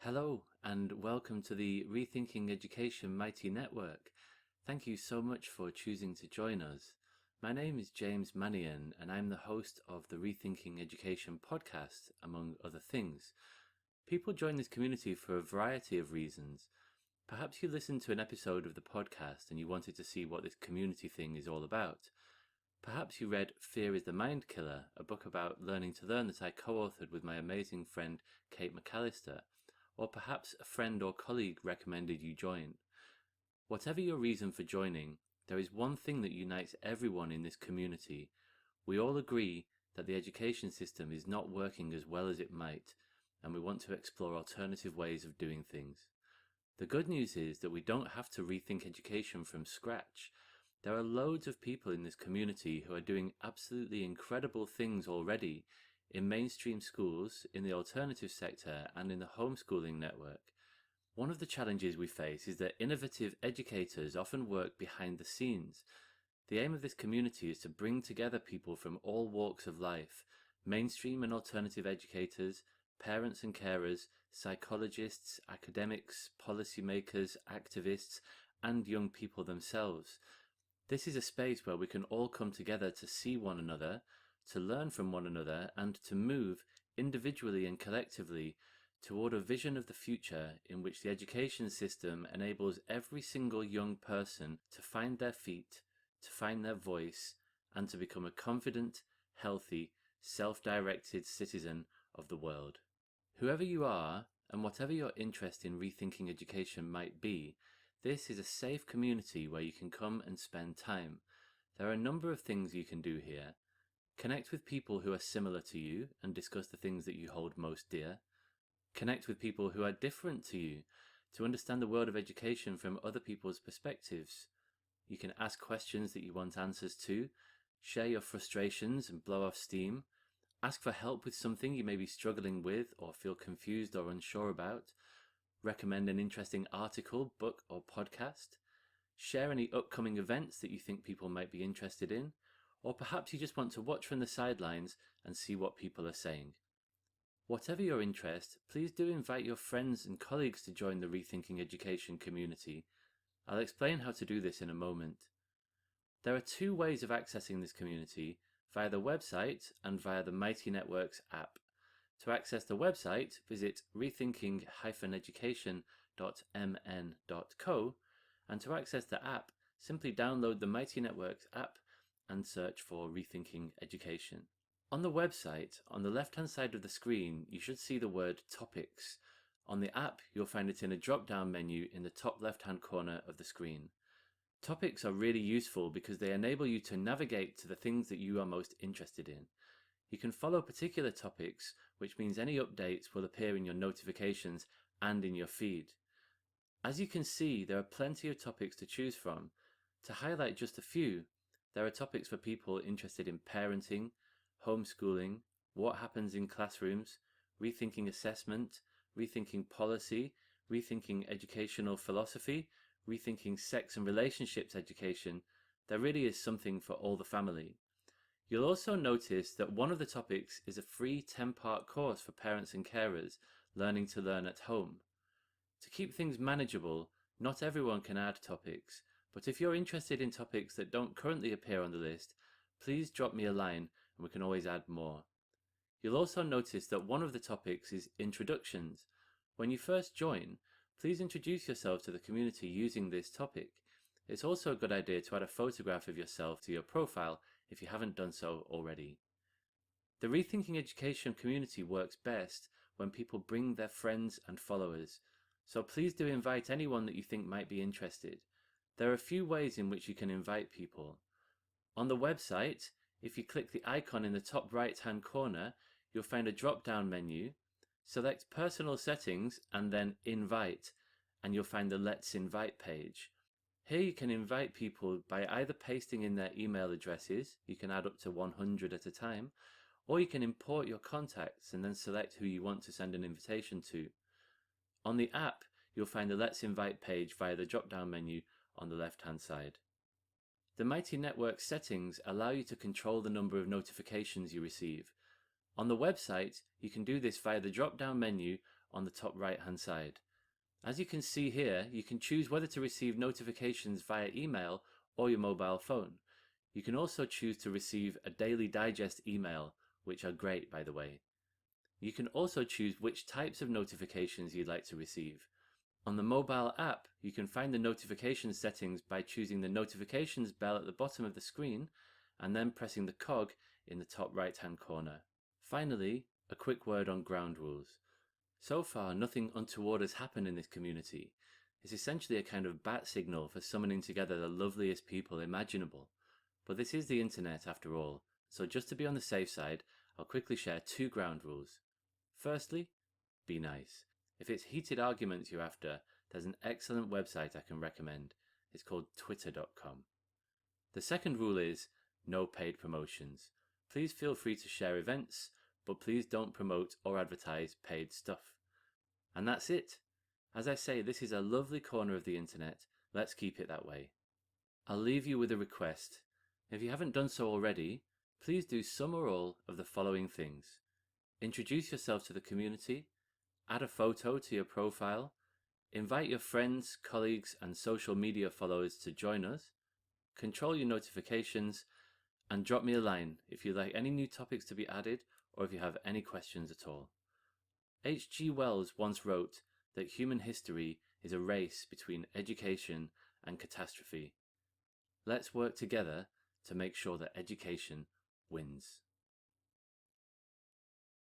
Hello, and welcome to the Rethinking Education Mighty Network. Thank you so much for choosing to join us. My name is James Mannion, and I'm the host of the Rethinking Education podcast, among other things. People join this community for a variety of reasons. Perhaps you listened to an episode of the podcast and you wanted to see what this community thing is all about. Perhaps you read Fear is the Mind Killer, a book about learning to learn that I co-authored with my amazing friend Kate McAllister. Or perhaps a friend or colleague recommended you join. Whatever your reason for joining, there is one thing that unites everyone in this community. We all agree that the education system is not working as well as it might, and we want to explore alternative ways of doing things. The good news is that we don't have to rethink education from scratch. There are loads of people in this community who are doing absolutely incredible things already in mainstream schools, in the alternative sector, and in the homeschooling network. One of the challenges we face is that innovative educators often work behind the scenes. The aim of this community is to bring together people from all walks of life, mainstream and alternative educators, parents and carers, psychologists, academics, policymakers, activists, and young people themselves. This is a space where we can all come together to see one another, to learn from one another, and to move individually and collectively toward a vision of the future in which the education system enables every single young person to find their feet, to find their voice, and to become a confident, healthy, self-directed citizen of the world. Whoever you are, and whatever your interest in rethinking education might be, this is a safe community where you can come and spend time. There are a number of things you can do here. Connect with people who are similar to you and discuss the things that you hold most dear. Connect with people who are different to you to understand the world of education from other people's perspectives. You can ask questions that you want answers to, share your frustrations and blow off steam, ask for help with something you may be struggling with or feel confused or unsure about, recommend an interesting article, book, or podcast, share any upcoming events that you think people might be interested in, or perhaps you just want to watch from the sidelines and see what people are saying. Whatever your interest, please do invite your friends and colleagues to join the Rethinking Education community. I'll explain how to do this in a moment. There are two ways of accessing this community, via the website and via the Mighty Networks app. To access the website, visit rethinking-education.mn.co, and to access the app, simply download the Mighty Networks app and search for Rethinking Education. On the website, on the left-hand side of the screen, you should see the word Topics. On the app, you'll find it in a drop-down menu in the top left-hand corner of the screen. Topics are really useful because they enable you to navigate to the things that you are most interested in. You can follow particular topics, which means any updates will appear in your notifications and in your feed. As you can see, there are plenty of topics to choose from. To highlight just a few, there are topics for people interested in parenting, homeschooling, what happens in classrooms, rethinking assessment, rethinking policy, rethinking educational philosophy, rethinking sex and relationships education. There really is something for all the family. You'll also notice that one of the topics is a free 10-part course for parents and carers learning to learn at home. To keep things manageable, not everyone can add topics, but if you're interested in topics that don't currently appear on the list, please drop me a line and we can always add more. You'll also notice that one of the topics is introductions. When you first join, please introduce yourself to the community using this topic. It's also a good idea to add a photograph of yourself to your profile if you haven't done so already. The Rethinking Education community works best when people bring their friends and followers, so please do invite anyone that you think might be interested. There are a few ways in which you can invite people. On the website, if you click the icon in the top right-hand corner, you'll find a drop-down menu. Select Personal Settings and then Invite, and you'll find the Let's Invite page. Here you can invite people by either pasting in their email addresses, you can add up to 100 at a time, or you can import your contacts and then select who you want to send an invitation to. On the app, you'll find the Let's Invite page via the drop-down menu on the left-hand side. The Mighty Network settings allow you to control the number of notifications you receive. On the website, you can do this via the drop-down menu on the top right hand side. As you can see here, you can choose whether to receive notifications via email or your mobile phone. You can also choose to receive a daily digest email, which are great by the way. You can also choose which types of notifications you'd like to receive. On the mobile app, you can find the notification settings by choosing the notifications bell at the bottom of the screen and then pressing the cog in the top right hand corner. Finally, a quick word on ground rules. So far, nothing untoward has happened in this community. It's essentially a kind of bat signal for summoning together the loveliest people imaginable. But this is the internet after all, so just to be on the safe side, I'll quickly share 2 ground rules. Firstly, be nice. If it's heated arguments you're after, there's an excellent website I can recommend. It's called twitter.com. The second rule is no paid promotions. Please feel free to share events, but please don't promote or advertise paid stuff. And that's it. As I say, this is a lovely corner of the internet. Let's keep it that way. I'll leave you with a request. If you haven't done so already, please do some or all of the following things. Introduce yourself to the community, add a photo to your profile, invite your friends, colleagues and social media followers to join us, control your notifications, and drop me a line if you'd like any new topics to be added or if you have any questions at all. H.G. Wells once wrote that human history is a race between education and catastrophe. Let's work together to make sure that education wins.